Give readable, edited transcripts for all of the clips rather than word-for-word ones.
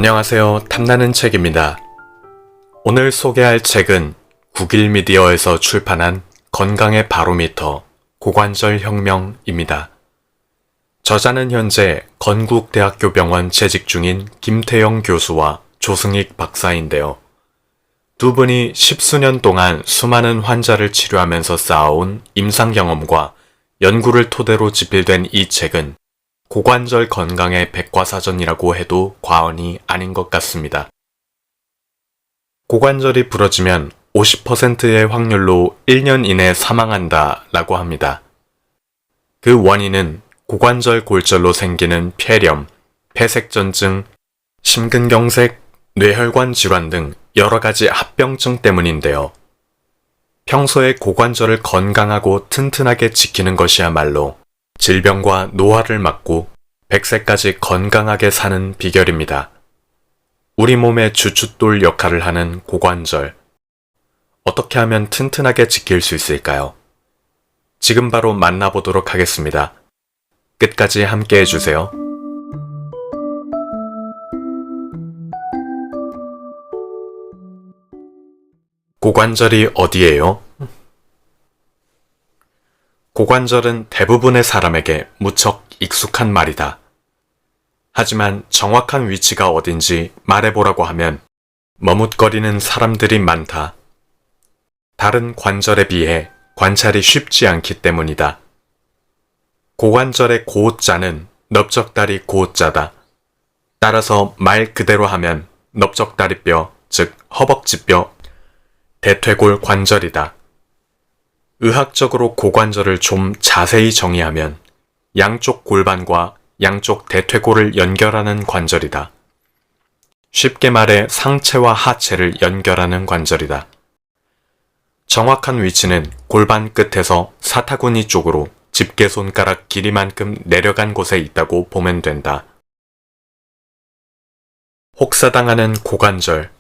안녕하세요. 탐나는 책입니다. 오늘 소개할 책은 국일미디어에서 출판한 건강의 바로미터 고관절 혁명입니다. 저자는 현재 건국대학교 병원 재직 중인 김태영 교수와 조승익 박사인데요. 두 분이 십수년 동안 수많은 환자를 치료하면서 쌓아온 임상 경험과 연구를 토대로 집필된 이 책은 고관절 건강의 백과사전이라고 해도 과언이 아닌 것 같습니다. 고관절이 부러지면 50%의 확률로 1년 이내 사망한다 라고 합니다. 그 원인은 고관절 골절로 생기는 폐렴, 폐색전증, 심근경색, 뇌혈관 질환 등 여러 가지 합병증 때문인데요. 평소에 고관절을 건강하고 튼튼하게 지키는 것이야말로 질병과 노화를 막고 100세까지 건강하게 사는 비결입니다. 우리 몸의 주춧돌 역할을 하는 고관절. 어떻게 하면 튼튼하게 지킬 수 있을까요? 지금 바로 만나보도록 하겠습니다. 끝까지 함께 해주세요. 고관절이 어디예요? 고관절은 대부분의 사람에게 무척 익숙한 말이다. 하지만 정확한 위치가 어딘지 말해보라고 하면 머뭇거리는 사람들이 많다. 다른 관절에 비해 관찰이 쉽지 않기 때문이다. 고관절의 고자는 넓적다리 고자다. 따라서 말 그대로 하면 넓적다리뼈, 즉 허벅지뼈, 대퇴골 관절이다. 의학적으로 고관절을 좀 자세히 정의하면 양쪽 골반과 양쪽 대퇴골을 연결하는 관절이다. 쉽게 말해 상체와 하체를 연결하는 관절이다. 정확한 위치는 골반 끝에서 사타구니 쪽으로 집게손가락 길이만큼 내려간 곳에 있다고 보면 된다. 혹사당하는 고관절.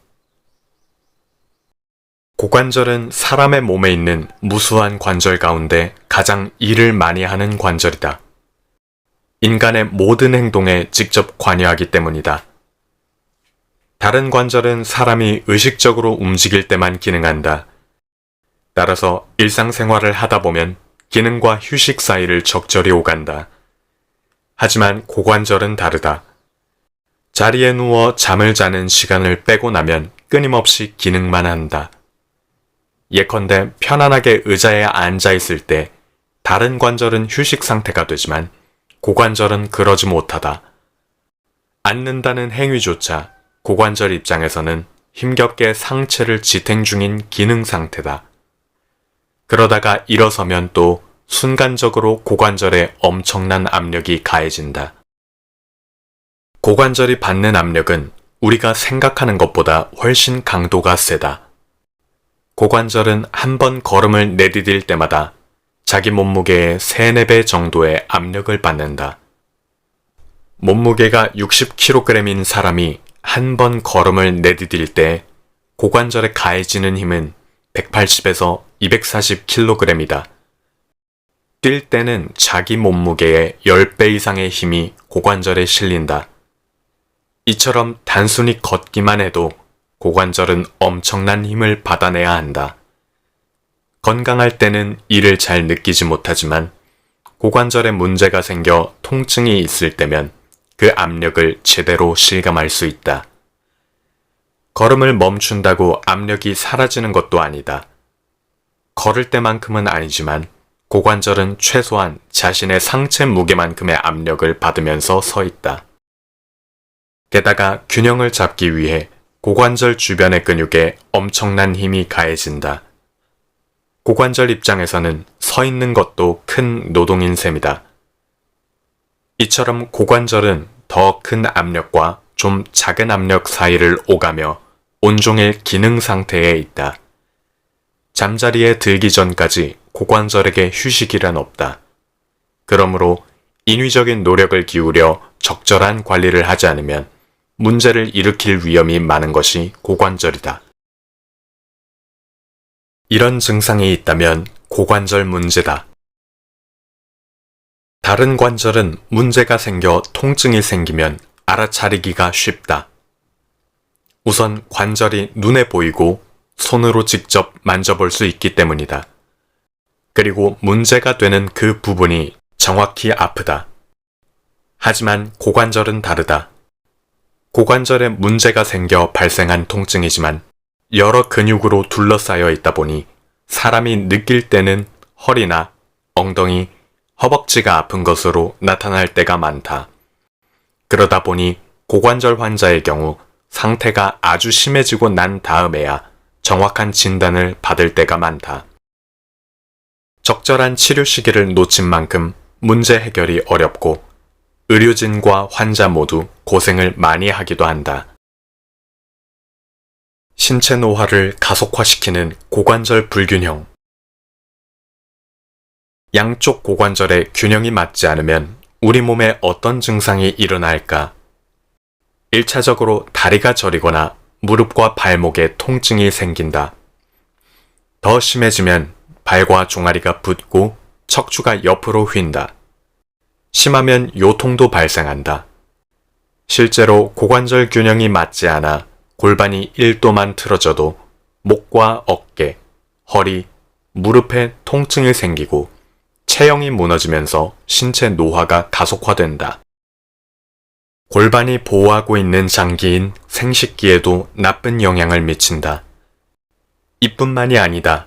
고관절은 사람의 몸에 있는 무수한 관절 가운데 가장 일을 많이 하는 관절이다. 인간의 모든 행동에 직접 관여하기 때문이다. 다른 관절은 사람이 의식적으로 움직일 때만 기능한다. 따라서 일상생활을 하다 보면 기능과 휴식 사이를 적절히 오간다. 하지만 고관절은 다르다. 자리에 누워 잠을 자는 시간을 빼고 나면 끊임없이 기능만 한다. 예컨대 편안하게 의자에 앉아 있을 때 다른 관절은 휴식 상태가 되지만 고관절은 그러지 못하다. 앉는다는 행위조차 고관절 입장에서는 힘겹게 상체를 지탱 중인 기능 상태다. 그러다가 일어서면 또 순간적으로 고관절에 엄청난 압력이 가해진다. 고관절이 받는 압력은 우리가 생각하는 것보다 훨씬 강도가 세다. 고관절은 한 번 걸음을 내디딜 때마다 자기 몸무게의 3, 4배 정도의 압력을 받는다. 몸무게가 60kg인 사람이 한 번 걸음을 내디딜 때 고관절에 가해지는 힘은 180에서 240kg이다. 뛸 때는 자기 몸무게의 10배 이상의 힘이 고관절에 실린다. 이처럼 단순히 걷기만 해도 고관절은 엄청난 힘을 받아내야 한다. 건강할 때는 이를 잘 느끼지 못하지만 고관절에 문제가 생겨 통증이 있을 때면 그 압력을 제대로 실감할 수 있다. 걸음을 멈춘다고 압력이 사라지는 것도 아니다. 걸을 때만큼은 아니지만 고관절은 최소한 자신의 상체 무게만큼의 압력을 받으면서 서 있다. 게다가 균형을 잡기 위해 고관절 주변의 근육에 엄청난 힘이 가해진다. 고관절 입장에서는 서 있는 것도 큰 노동인 셈이다. 이처럼 고관절은 더 큰 압력과 좀 작은 압력 사이를 오가며 온종일 기능 상태에 있다. 잠자리에 들기 전까지 고관절에게 휴식이란 없다. 그러므로 인위적인 노력을 기울여 적절한 관리를 하지 않으면 문제를 일으킬 위험이 많은 것이 고관절이다. 이런 증상이 있다면 고관절 문제다. 다른 관절은 문제가 생겨 통증이 생기면 알아차리기가 쉽다. 우선 관절이 눈에 보이고 손으로 직접 만져볼 수 있기 때문이다. 그리고 문제가 되는 그 부분이 정확히 아프다. 하지만 고관절은 다르다. 고관절에 문제가 생겨 발생한 통증이지만 여러 근육으로 둘러싸여 있다 보니 사람이 느낄 때는 허리나 엉덩이, 허벅지가 아픈 것으로 나타날 때가 많다. 그러다 보니 고관절 환자의 경우 상태가 아주 심해지고 난 다음에야 정확한 진단을 받을 때가 많다. 적절한 치료 시기를 놓친 만큼 문제 해결이 어렵고 의료진과 환자 모두 고생을 많이 하기도 한다. 신체 노화를 가속화시키는 고관절 불균형. 양쪽 고관절의 균형이 맞지 않으면 우리 몸에 어떤 증상이 일어날까? 1차적으로 다리가 저리거나 무릎과 발목에 통증이 생긴다. 더 심해지면 발과 종아리가 붓고 척추가 옆으로 휜다. 심하면 요통도 발생한다. 실제로 고관절 균형이 맞지 않아 골반이 1도만 틀어져도 목과 어깨, 허리, 무릎에 통증이 생기고 체형이 무너지면서 신체 노화가 가속화된다. 골반이 보호하고 있는 장기인 생식기에도 나쁜 영향을 미친다. 이뿐만이 아니다.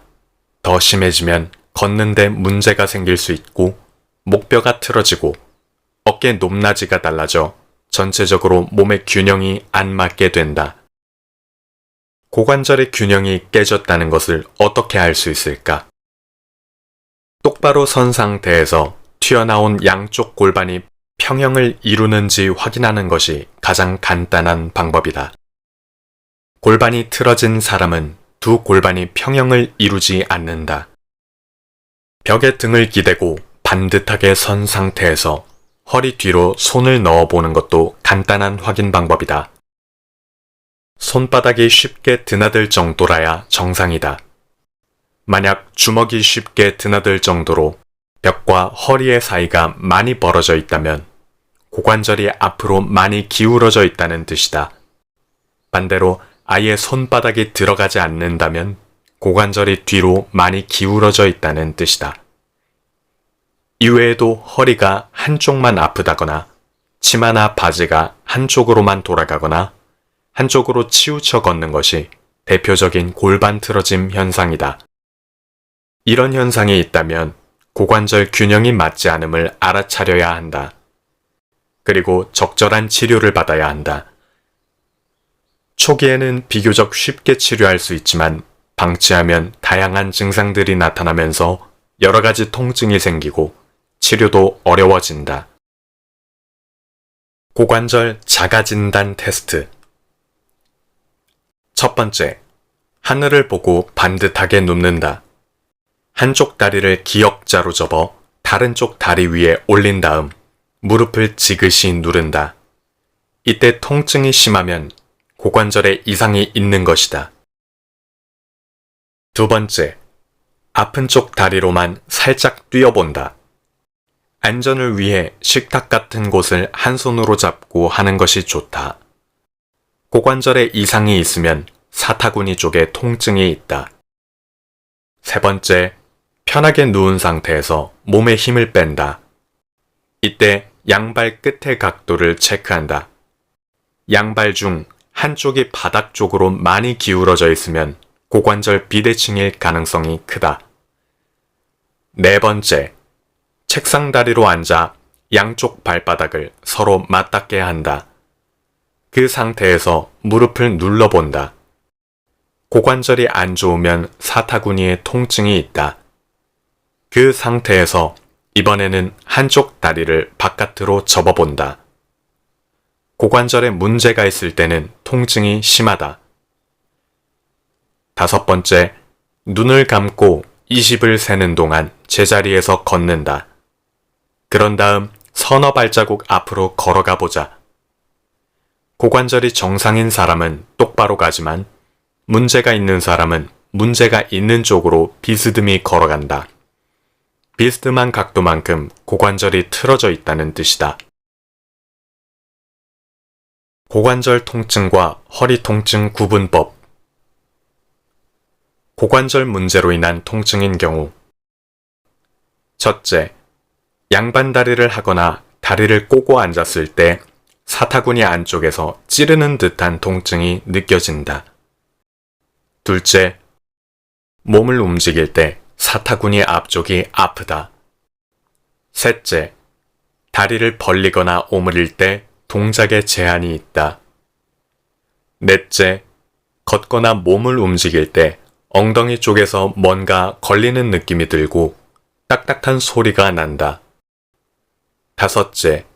더 심해지면 걷는데 문제가 생길 수 있고 목뼈가 틀어지고 어깨 높낮이가 달라져 전체적으로 몸의 균형이 안 맞게 된다. 고관절의 균형이 깨졌다는 것을 어떻게 알 수 있을까? 똑바로 선 상태에서 튀어나온 양쪽 골반이 평형을 이루는지 확인하는 것이 가장 간단한 방법이다. 골반이 틀어진 사람은 두 골반이 평형을 이루지 않는다. 벽에 등을 기대고 반듯하게 선 상태에서 허리 뒤로 손을 넣어보는 것도 간단한 확인 방법이다. 손바닥이 쉽게 드나들 정도라야 정상이다. 만약 주먹이 쉽게 드나들 정도로 벽과 허리의 사이가 많이 벌어져 있다면 고관절이 앞으로 많이 기울어져 있다는 뜻이다. 반대로 아예 손바닥이 들어가지 않는다면 고관절이 뒤로 많이 기울어져 있다는 뜻이다. 이외에도 허리가 한쪽만 아프다거나 치마나 바지가 한쪽으로만 돌아가거나 한쪽으로 치우쳐 걷는 것이 대표적인 골반 틀어짐 현상이다. 이런 현상이 있다면 고관절 균형이 맞지 않음을 알아차려야 한다. 그리고 적절한 치료를 받아야 한다. 초기에는 비교적 쉽게 치료할 수 있지만 방치하면 다양한 증상들이 나타나면서 여러 가지 통증이 생기고 치료도 어려워진다. 고관절 자가진단 테스트. 첫 번째, 하늘을 보고 반듯하게 눕는다. 한쪽 다리를 기역자로 접어 다른 쪽 다리 위에 올린 다음 무릎을 지그시 누른다. 이때 통증이 심하면 고관절에 이상이 있는 것이다. 두 번째, 아픈 쪽 다리로만 살짝 뛰어본다. 안전을 위해 식탁 같은 곳을 한 손으로 잡고 하는 것이 좋다. 고관절에 이상이 있으면 사타구니 쪽에 통증이 있다. 세 번째, 편하게 누운 상태에서 몸에 힘을 뺀다. 이때 양발 끝의 각도를 체크한다. 양발 중 한쪽이 바닥 쪽으로 많이 기울어져 있으면 고관절 비대칭일 가능성이 크다. 네 번째, 책상 다리로 앉아 양쪽 발바닥을 서로 맞닿게 한다. 그 상태에서 무릎을 눌러본다. 고관절이 안 좋으면 사타구니에 통증이 있다. 그 상태에서 이번에는 한쪽 다리를 바깥으로 접어본다. 고관절에 문제가 있을 때는 통증이 심하다. 다섯 번째, 눈을 감고 20을 세는 동안 제자리에서 걷는다. 그런 다음 서너 발자국 앞으로 걸어가 보자. 고관절이 정상인 사람은 똑바로 가지만 문제가 있는 사람은 문제가 있는 쪽으로 비스듬히 걸어간다. 비스듬한 각도만큼 고관절이 틀어져 있다는 뜻이다. 고관절 통증과 허리 통증 구분법. 고관절 문제로 인한 통증인 경우. 첫째, 양반다리를 하거나 다리를 꼬고 앉았을 때 사타구니 안쪽에서 찌르는 듯한 통증이 느껴진다. 둘째, 몸을 움직일 때 사타구니 앞쪽이 아프다. 셋째, 다리를 벌리거나 오므릴 때 동작에 제한이 있다. 넷째, 걷거나 몸을 움직일 때 엉덩이 쪽에서 뭔가 걸리는 느낌이 들고 딱딱한 소리가 난다. 다섯째,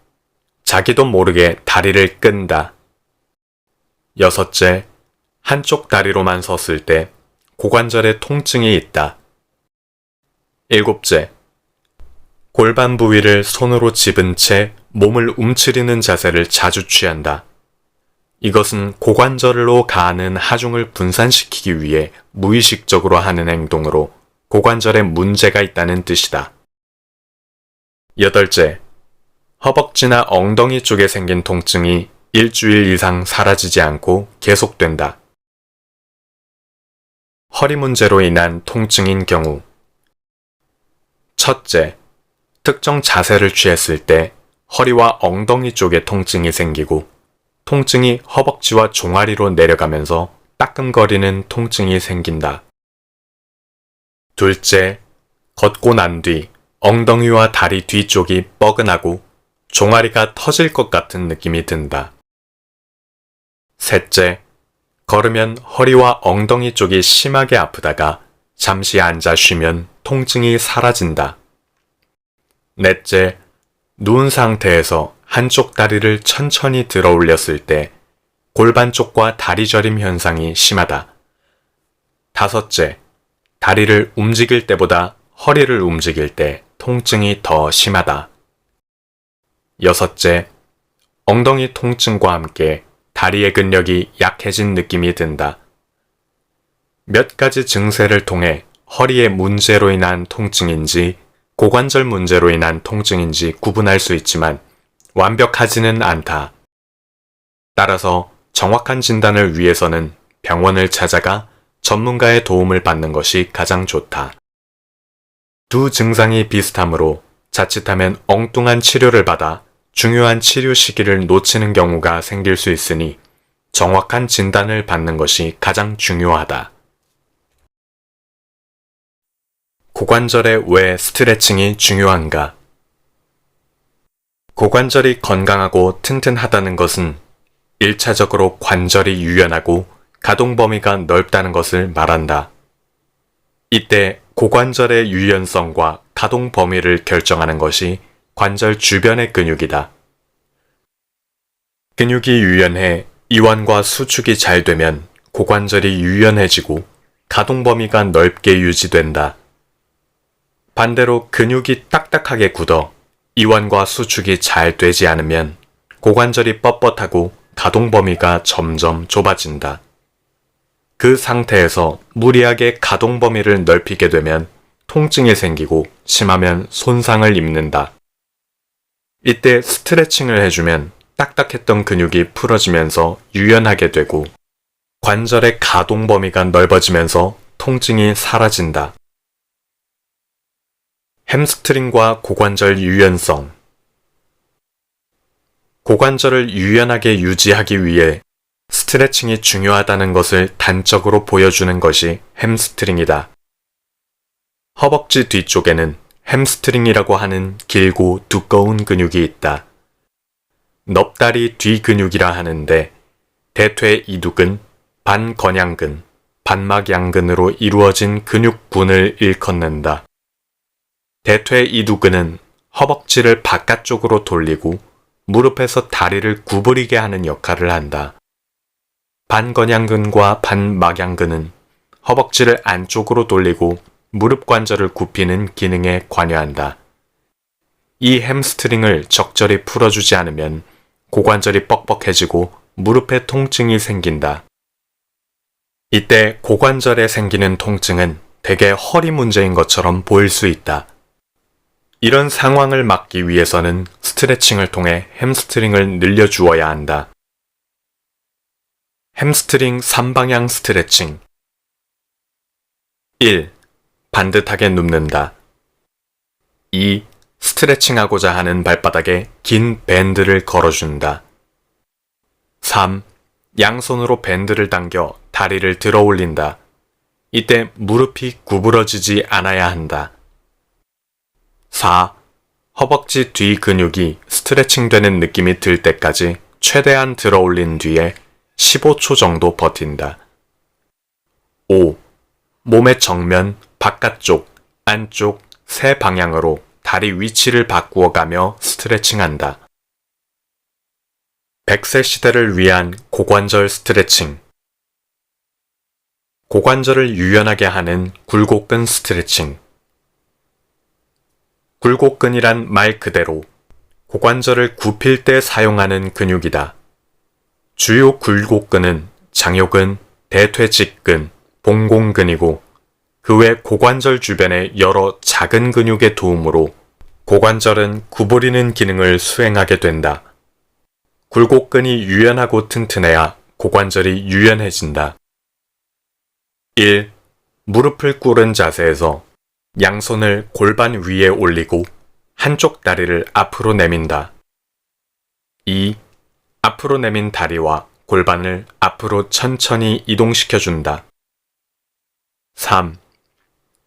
자기도 모르게 다리를 끈다. 여섯째, 한쪽 다리로만 섰을 때 고관절에 통증이 있다. 일곱째, 골반 부위를 손으로 집은 채 몸을 움츠리는 자세를 자주 취한다. 이것은 고관절로 가는 하중을 분산시키기 위해 무의식적으로 하는 행동으로 고관절에 문제가 있다는 뜻이다. 여덟째, 허벅지나 엉덩이 쪽에 생긴 통증이 일주일 이상 사라지지 않고 계속된다. 허리 문제로 인한 통증인 경우. 첫째, 특정 자세를 취했을 때 허리와 엉덩이 쪽에 통증이 생기고 통증이 허벅지와 종아리로 내려가면서 따끔거리는 통증이 생긴다. 둘째, 걷고 난 뒤 엉덩이와 다리 뒤쪽이 뻐근하고 종아리가 터질 것 같은 느낌이 든다. 셋째, 걸으면 허리와 엉덩이 쪽이 심하게 아프다가 잠시 앉아 쉬면 통증이 사라진다. 넷째, 누운 상태에서 한쪽 다리를 천천히 들어 올렸을 때 골반 쪽과 다리 저림 현상이 심하다. 다섯째, 다리를 움직일 때보다 허리를 움직일 때 통증이 더 심하다. 여섯째, 엉덩이 통증과 함께 다리의 근력이 약해진 느낌이 든다. 몇 가지 증세를 통해 허리의 문제로 인한 통증인지 고관절 문제로 인한 통증인지 구분할 수 있지만 완벽하지는 않다. 따라서 정확한 진단을 위해서는 병원을 찾아가 전문가의 도움을 받는 것이 가장 좋다. 두 증상이 비슷하므로 자칫하면 엉뚱한 치료를 받아 중요한 치료 시기를 놓치는 경우가 생길 수 있으니 정확한 진단을 받는 것이 가장 중요하다. 고관절에 왜 스트레칭이 중요한가? 고관절이 건강하고 튼튼하다는 것은 1차적으로 관절이 유연하고 가동 범위가 넓다는 것을 말한다. 이때 고관절의 유연성과 가동 범위를 결정하는 것이 관절 주변의 근육이다. 근육이 유연해 이완과 수축이 잘 되면 고관절이 유연해지고 가동 범위가 넓게 유지된다. 반대로 근육이 딱딱하게 굳어 이완과 수축이 잘 되지 않으면 고관절이 뻣뻣하고 가동 범위가 점점 좁아진다. 그 상태에서 무리하게 가동 범위를 넓히게 되면 통증이 생기고 심하면 손상을 입는다. 이때 스트레칭을 해주면 딱딱했던 근육이 풀어지면서 유연하게 되고 관절의 가동 범위가 넓어지면서 통증이 사라진다. 햄스트링과 고관절 유연성. 고관절을 유연하게 유지하기 위해 스트레칭이 중요하다는 것을 단적으로 보여주는 것이 햄스트링이다. 허벅지 뒤쪽에는 햄스트링이라고 하는 길고 두꺼운 근육이 있다. 넙다리 뒤 근육이라 하는데 대퇴 이두근, 반건양근, 반막양근으로 이루어진 근육군을 일컫는다. 대퇴 이두근은 허벅지를 바깥쪽으로 돌리고 무릎에서 다리를 구부리게 하는 역할을 한다. 반건양근과 반막양근은 허벅지를 안쪽으로 돌리고 무릎 관절을 굽히는 기능에 관여한다. 이 햄스트링을 적절히 풀어주지 않으면 고관절이 뻑뻑해지고 무릎에 통증이 생긴다. 이때 고관절에 생기는 통증은 대개 허리 문제인 것처럼 보일 수 있다. 이런 상황을 막기 위해서는 스트레칭을 통해 햄스트링을 늘려주어야 한다. 햄스트링 3방향 스트레칭. 1. 반듯하게 눕는다. 2. 스트레칭하고자 하는 발바닥에 긴 밴드를 걸어준다. 3. 양손으로 밴드를 당겨 다리를 들어 올린다. 이때 무릎이 구부러지지 않아야 한다. 4. 허벅지 뒤 근육이 스트레칭되는 느낌이 들 때까지 최대한 들어 올린 뒤에 15초 정도 버틴다. 5. 몸의 정면, 바깥쪽, 안쪽 세 방향으로 다리 위치를 바꾸어 가며 스트레칭한다. 100세 시대를 위한 고관절 스트레칭. 고관절을 유연하게 하는 굴곡근 스트레칭. 굴곡근이란 말 그대로 고관절을 굽힐 때 사용하는 근육이다. 주요 굴곡근은 장요근, 대퇴직근, 봉공근이고 그 외 고관절 주변의 여러 작은 근육의 도움으로 고관절은 구부리는 기능을 수행하게 된다. 굴곡근이 유연하고 튼튼해야 고관절이 유연해진다. 1. 무릎을 꿇은 자세에서 양손을 골반 위에 올리고 한쪽 다리를 앞으로 내민다. 2. 앞으로 내민 다리와 골반을 앞으로 천천히 이동시켜준다. 3.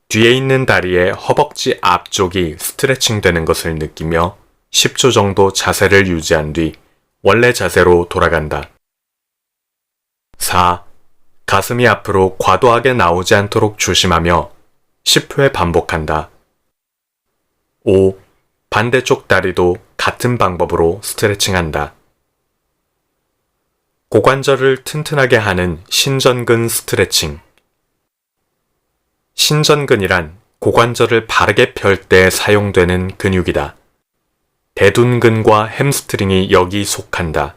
뒤에 있는 다리의 허벅지 앞쪽이 스트레칭 되는 것을 느끼며 10초 정도 자세를 유지한 뒤 원래 자세로 돌아간다. 4. 가슴이 앞으로 과도하게 나오지 않도록 조심하며 10회 반복한다. 5. 반대쪽 다리도 같은 방법으로 스트레칭한다. 고관절을 튼튼하게 하는 신전근 스트레칭. 신전근이란 고관절을 바르게 펼 때 사용되는 근육이다. 대둔근과 햄스트링이 여기 속한다.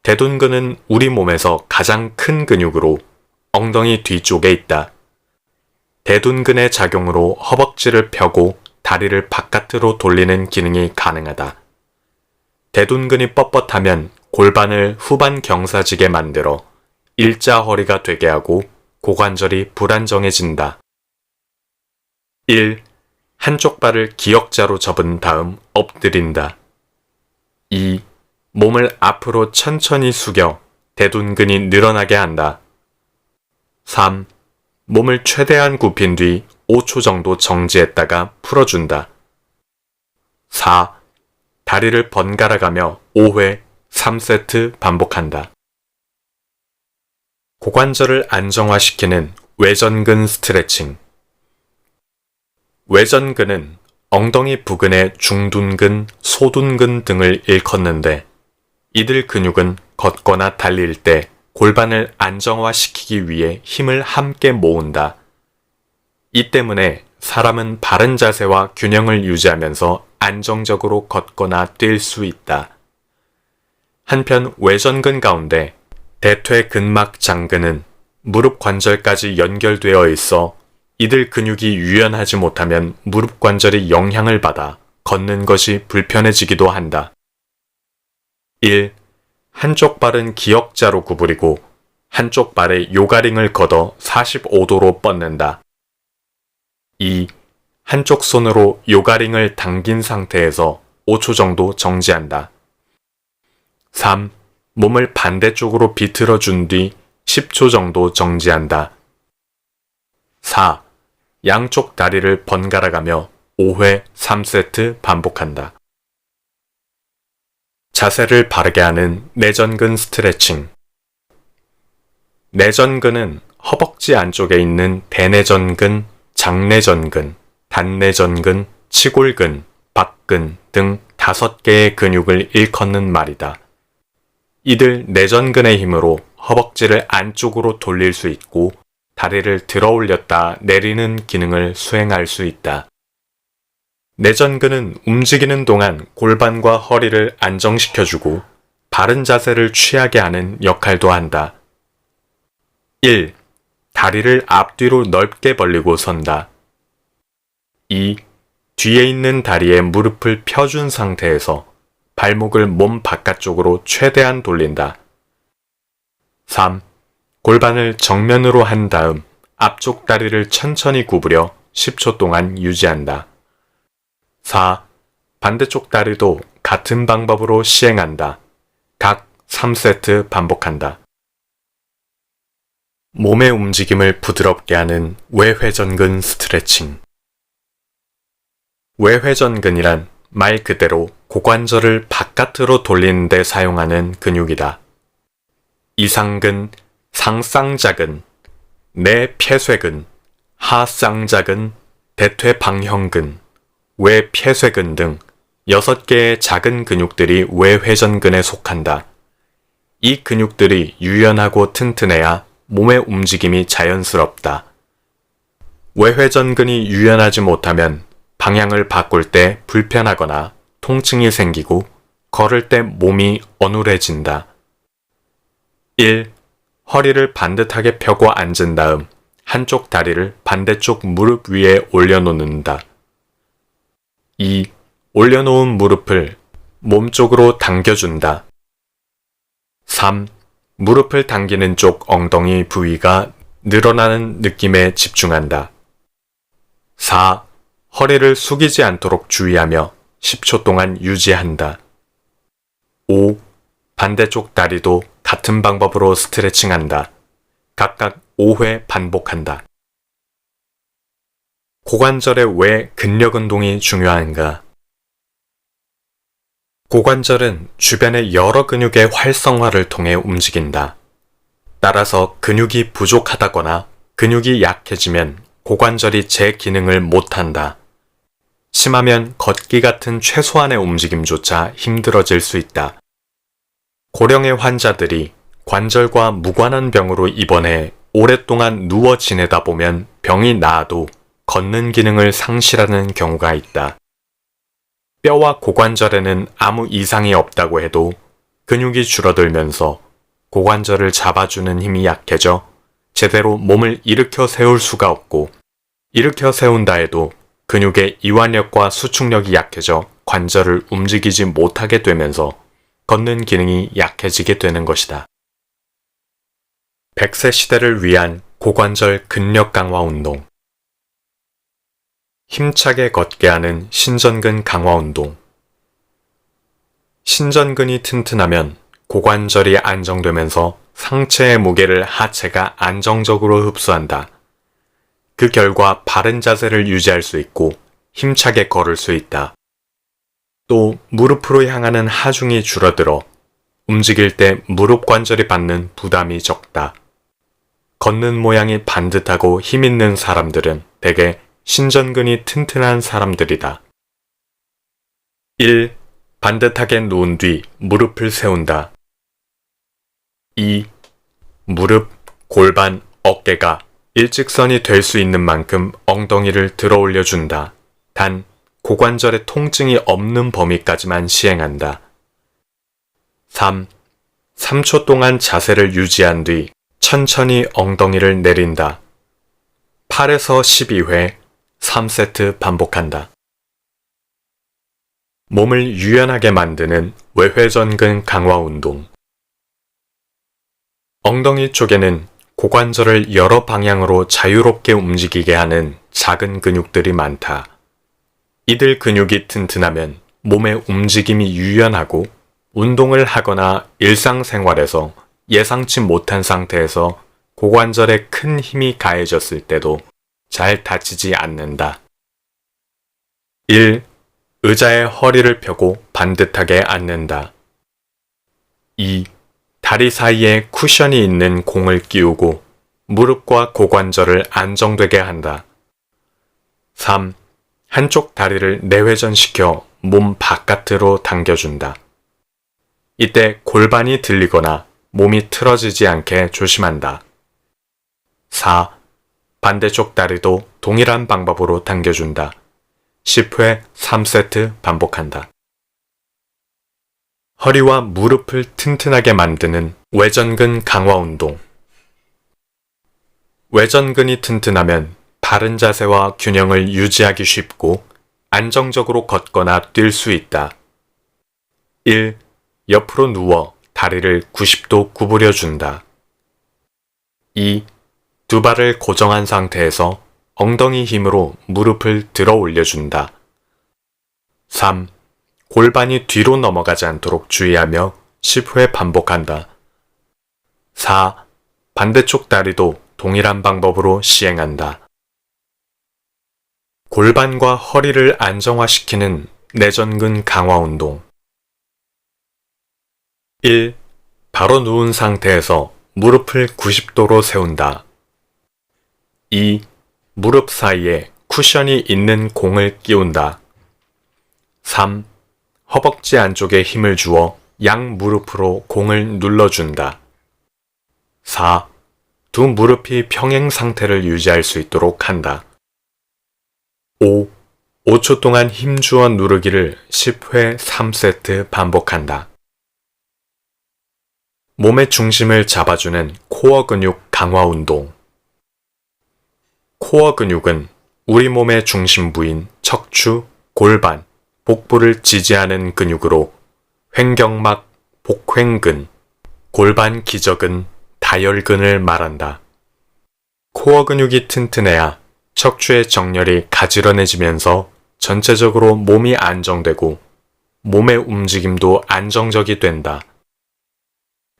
대둔근은 우리 몸에서 가장 큰 근육으로 엉덩이 뒤쪽에 있다. 대둔근의 작용으로 허벅지를 펴고 다리를 바깥으로 돌리는 기능이 가능하다. 대둔근이 뻣뻣하면 골반을 후반 경사지게 만들어 일자 허리가 되게 하고 고관절이 불안정해진다. 1. 한쪽 발을 기역자로 접은 다음 엎드린다. 2. 몸을 앞으로 천천히 숙여 대둔근이 늘어나게 한다. 3. 몸을 최대한 굽힌 뒤 5초 정도 정지했다가 풀어준다. 4. 다리를 번갈아가며 5회 3세트 반복한다. 고관절을 안정화시키는 외전근 스트레칭. 외전근은 엉덩이 부근의 중둔근, 소둔근 등을 일컫는데 이들 근육은 걷거나 달릴 때 골반을 안정화시키기 위해 힘을 함께 모은다. 이 때문에 사람은 바른 자세와 균형을 유지하면서 안정적으로 걷거나 뛸 수 있다. 한편 외전근 가운데 대퇴근막 장근은 무릎 관절까지 연결되어 있어 이들 근육이 유연하지 못하면 무릎 관절이 영향을 받아 걷는 것이 불편해지기도 한다. 1. 한쪽 발은 기역자로 구부리고 한쪽 발에 요가링을 걷어 45도로 뻗는다. 2. 한쪽 손으로 요가링을 당긴 상태에서 5초 정도 정지한다. 3. 몸을 반대쪽으로 비틀어 준 뒤 10초 정도 정지한다. 4. 양쪽 다리를 번갈아가며 5회 3세트 반복한다. 자세를 바르게 하는 내전근 스트레칭. 내전근은 허벅지 안쪽에 있는 대내전근, 장내전근, 단내전근, 치골근, 박근 등 5개의 근육을 일컫는 말이다. 이들 내전근의 힘으로 허벅지를 안쪽으로 돌릴 수 있고 다리를 들어 올렸다 내리는 기능을 수행할 수 있다. 내전근은 움직이는 동안 골반과 허리를 안정시켜주고 바른 자세를 취하게 하는 역할도 한다. 1. 다리를 앞뒤로 넓게 벌리고 선다. 2. 뒤에 있는 다리에 무릎을 펴준 상태에서 발목을 몸 바깥쪽으로 최대한 돌린다. 3. 골반을 정면으로 한 다음 앞쪽 다리를 천천히 구부려 10초 동안 유지한다. 4. 반대쪽 다리도 같은 방법으로 시행한다. 각 3세트 반복한다. 몸의 움직임을 부드럽게 하는 외회전근 스트레칭. 외회전근이란 말 그대로 고관절을 바깥으로 돌리는 데 사용하는 근육이다. 이상근, 상쌍자근, 내폐쇄근, 하쌍자근, 대퇴방형근, 외폐쇄근 등 6개의 작은 근육들이 외회전근에 속한다. 이 근육들이 유연하고 튼튼해야 몸의 움직임이 자연스럽다. 외회전근이 유연하지 못하면 방향을 바꿀 때 불편하거나 통증이 생기고 걸을 때 몸이 어눌해진다. 1. 허리를 반듯하게 펴고 앉은 다음 한쪽 다리를 반대쪽 무릎 위에 올려놓는다. 2. 올려놓은 무릎을 몸쪽으로 당겨준다. 3. 무릎을 당기는 쪽 엉덩이 부위가 늘어나는 느낌에 집중한다. 4. 허리를 숙이지 않도록 주의하며 10초 동안 유지한다. 5. 반대쪽 다리도 같은 방법으로 스트레칭한다. 각각 5회 반복한다. 고관절에 왜 근력 운동이 중요한가? 고관절은 주변의 여러 근육의 활성화를 통해 움직인다. 따라서 근육이 부족하다거나 근육이 약해지면 고관절이 제 기능을 못한다. 심하면 걷기 같은 최소한의 움직임조차 힘들어질 수 있다. 고령의 환자들이 관절과 무관한 병으로 입원해 오랫동안 누워 지내다 보면 병이 나아도 걷는 기능을 상실하는 경우가 있다. 뼈와 고관절에는 아무 이상이 없다고 해도 근육이 줄어들면서 고관절을 잡아주는 힘이 약해져 제대로 몸을 일으켜 세울 수가 없고, 일으켜 세운다 해도 근육의 이완력과 수축력이 약해져 관절을 움직이지 못하게 되면서 걷는 기능이 약해지게 되는 것이다. 100세 시대를 위한 고관절 근력 강화 운동. 힘차게 걷게 하는 신전근 강화 운동. 신전근이 튼튼하면 고관절이 안정되면서 상체의 무게를 하체가 안정적으로 흡수한다. 그 결과 바른 자세를 유지할 수 있고 힘차게 걸을 수 있다. 또 무릎으로 향하는 하중이 줄어들어 움직일 때 무릎 관절이 받는 부담이 적다. 걷는 모양이 반듯하고 힘있는 사람들은 대개 신전근이 튼튼한 사람들이다. 1. 반듯하게 누운 뒤 무릎을 세운다. 2. 무릎, 골반, 어깨가 일직선이 될 수 있는 만큼 엉덩이를 들어 올려준다. 단, 고관절에 통증이 없는 범위까지만 시행한다. 3. 3초 동안 자세를 유지한 뒤 천천히 엉덩이를 내린다. 8에서 12회 3세트 반복한다. 몸을 유연하게 만드는 외회전근 강화 운동. 엉덩이 쪽에는 고관절을 여러 방향으로 자유롭게 움직이게 하는 작은 근육들이 많다. 이들 근육이 튼튼하면 몸의 움직임이 유연하고 운동을 하거나 일상생활에서 예상치 못한 상태에서 고관절에 큰 힘이 가해졌을 때도 잘 다치지 않는다. 1. 의자에 허리를 펴고 반듯하게 앉는다. 2. 다리 사이에 쿠션이 있는 공을 끼우고 무릎과 고관절을 안정되게 한다. 3. 한쪽 다리를 내회전시켜 몸 바깥으로 당겨준다. 이때 골반이 들리거나 몸이 틀어지지 않게 조심한다. 4. 반대쪽 다리도 동일한 방법으로 당겨준다. 10회 3세트 반복한다. 허리와 무릎을 튼튼하게 만드는 외전근 강화 운동. 외전근이 튼튼하면 바른 자세와 균형을 유지하기 쉽고 안정적으로 걷거나 뛸 수 있다. 1. 옆으로 누워 다리를 90도 구부려 준다. 2. 두 발을 고정한 상태에서 엉덩이 힘으로 무릎을 들어 올려준다. 3. 골반이 뒤로 넘어가지 않도록 주의하며 10회 반복한다. 4. 반대쪽 다리도 동일한 방법으로 시행한다. 골반과 허리를 안정화시키는 내전근 강화 운동. 1. 바로 누운 상태에서 무릎을 90도로 세운다. 2. 무릎 사이에 쿠션이 있는 공을 끼운다. 3. 허벅지 안쪽에 힘을 주어 양 무릎으로 공을 눌러준다. 4. 두 무릎이 평행 상태를 유지할 수 있도록 한다. 5. 5초 동안 힘주어 누르기를 10회 3세트 반복한다. 몸의 중심을 잡아주는 코어 근육 강화 운동. 코어 근육은 우리 몸의 중심 부인 척추, 골반, 복부를 지지하는 근육으로 횡격막, 복횡근, 골반 기저근, 다혈근을 말한다. 코어 근육이 튼튼해야 척추의 정렬이 가지런해지면서 전체적으로 몸이 안정되고 몸의 움직임도 안정적이 된다.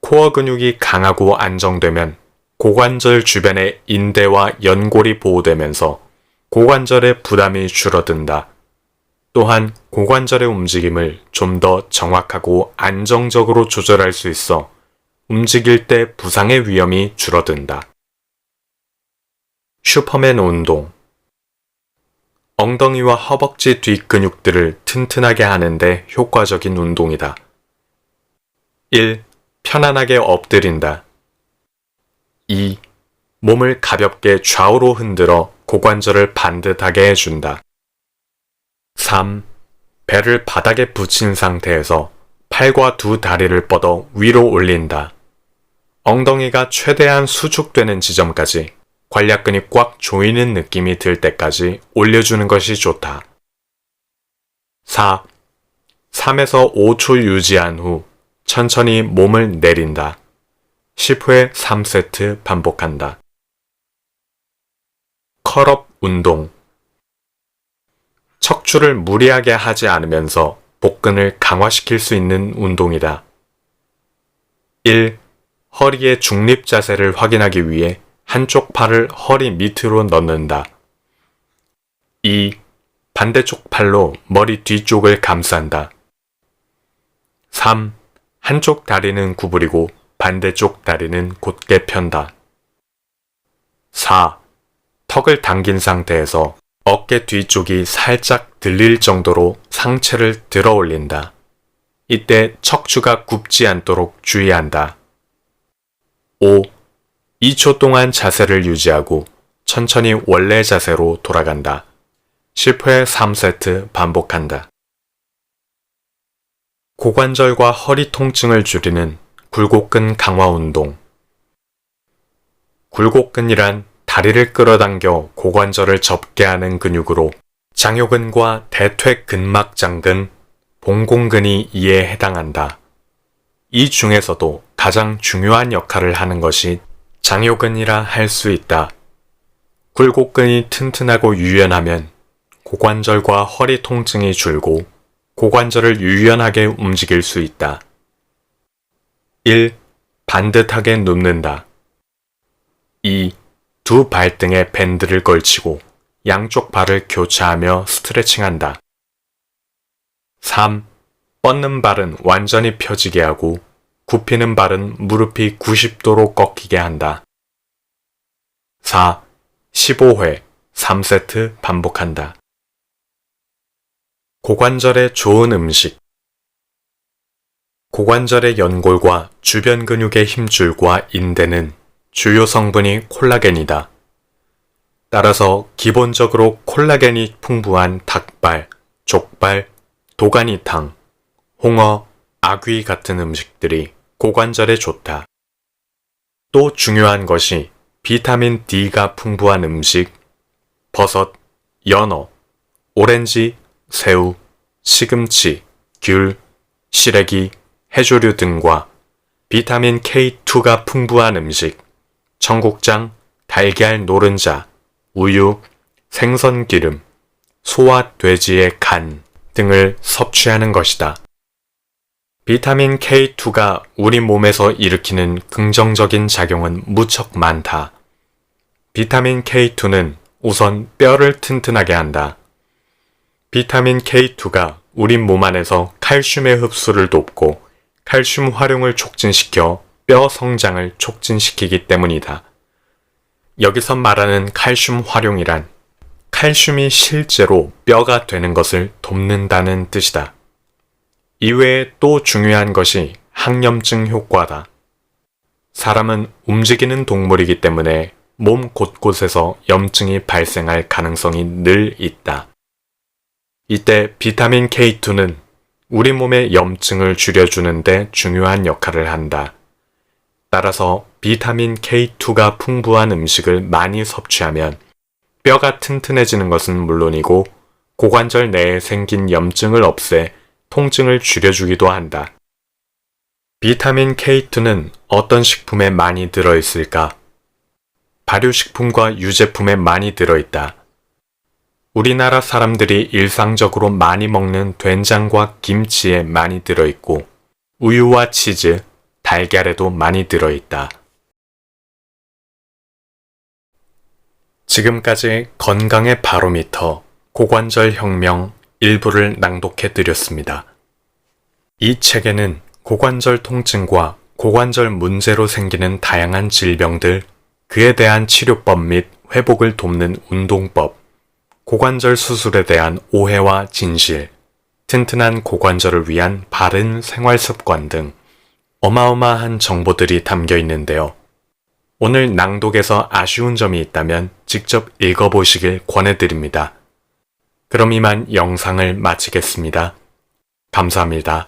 코어 근육이 강하고 안정되면 고관절 주변의 인대와 연골이 보호되면서 고관절의 부담이 줄어든다. 또한 고관절의 움직임을 좀 더 정확하고 안정적으로 조절할 수 있어 움직일 때 부상의 위험이 줄어든다. 슈퍼맨 운동. 엉덩이와 허벅지 뒤 근육들을 튼튼하게 하는데 효과적인 운동이다. 1. 편안하게 엎드린다. 2. 몸을 가볍게 좌우로 흔들어 고관절을 반듯하게 해준다. 3. 배를 바닥에 붙인 상태에서 팔과 두 다리를 뻗어 위로 올린다. 엉덩이가 최대한 수축되는 지점까지 관략근이 꽉 조이는 느낌이 들 때까지 올려주는 것이 좋다. 4. 3에서 5초 유지한 후 천천히 몸을 내린다. 10회 3세트 반복한다. 컬업 운동. 척추를 무리하게 하지 않으면서 복근을 강화시킬 수 있는 운동이다. 1. 허리의 중립 자세를 확인하기 위해 한쪽 팔을 허리 밑으로 넣는다. 2. 반대쪽 팔로 머리 뒤쪽을 감싼다. 3. 한쪽 다리는 구부리고 반대쪽 다리는 곧게 편다. 4. 턱을 당긴 상태에서 어깨 뒤쪽이 살짝 들릴 정도로 상체를 들어 올린다. 이때 척추가 굽지 않도록 주의한다. 5. 2초 동안 자세를 유지하고 천천히 원래 자세로 돌아간다. 10회 3세트 반복한다. 고관절과 허리 통증을 줄이는 굴곡근 강화 운동. 굴곡근이란 다리를 끌어당겨 고관절을 접게 하는 근육으로 장요근과 대퇴근막장근, 봉공근이 이에 해당한다. 이 중에서도 가장 중요한 역할을 하는 것이 장요근이라 할 수 있다. 굴곡근이 튼튼하고 유연하면 고관절과 허리 통증이 줄고 고관절을 유연하게 움직일 수 있다. 1. 반듯하게 눕는다. 2. 두 발등에 밴드를 걸치고 양쪽 발을 교차하며 스트레칭한다. 3. 뻗는 발은 완전히 펴지게 하고 굽히는 발은 무릎이 90도로 꺾이게 한다. 4. 15회 3세트 반복한다. 고관절에 좋은 음식. 고관절의 연골과 주변 근육의 힘줄과 인대는 주요 성분이 콜라겐이다. 따라서 기본적으로 콜라겐이 풍부한 닭발, 족발, 도가니탕, 홍어, 아귀 같은 음식들이 고관절에 좋다. 또 중요한 것이 비타민 D가 풍부한 음식, 버섯, 연어, 오렌지, 새우, 시금치, 귤, 시래기, 해조류 등과 비타민 K2가 풍부한 음식, 청국장, 달걀 노른자, 우유, 생선기름, 소와 돼지의 간 등을 섭취하는 것이다. 비타민 K2가 우리 몸에서 일으키는 긍정적인 작용은 무척 많다. 비타민 K2는 우선 뼈를 튼튼하게 한다. 비타민 K2가 우리 몸 안에서 칼슘의 흡수를 돕고 칼슘 활용을 촉진시켜 뼈 성장을 촉진시키기 때문이다. 여기서 말하는 칼슘 활용이란 칼슘이 실제로 뼈가 되는 것을 돕는다는 뜻이다. 이외에 또 중요한 것이 항염증 효과다. 사람은 움직이는 동물이기 때문에 몸 곳곳에서 염증이 발생할 가능성이 늘 있다. 이때 비타민 K2는 우리 몸의 염증을 줄여주는 데 중요한 역할을 한다. 따라서 비타민 K2가 풍부한 음식을 많이 섭취하면 뼈가 튼튼해지는 것은 물론이고 고관절 내에 생긴 염증을 없애 통증을 줄여주기도 한다. 비타민 K2는 어떤 식품에 많이 들어있을까? 발효식품과 유제품에 많이 들어있다. 우리나라 사람들이 일상적으로 많이 먹는 된장과 김치에 많이 들어있고 우유와 치즈, 달걀에도 많이 들어있다. 지금까지 건강의 바로미터, 고관절 혁명 일부를 낭독해 드렸습니다. 이 책에는 고관절 통증과 고관절 문제로 생기는 다양한 질병들, 그에 대한 치료법 및 회복을 돕는 운동법, 고관절 수술에 대한 오해와 진실, 튼튼한 고관절을 위한 바른 생활 습관 등 어마어마한 정보들이 담겨 있는데요. 오늘 낭독에서 아쉬운 점이 있다면 직접 읽어보시길 권해드립니다. 그럼 이만 영상을 마치겠습니다. 감사합니다.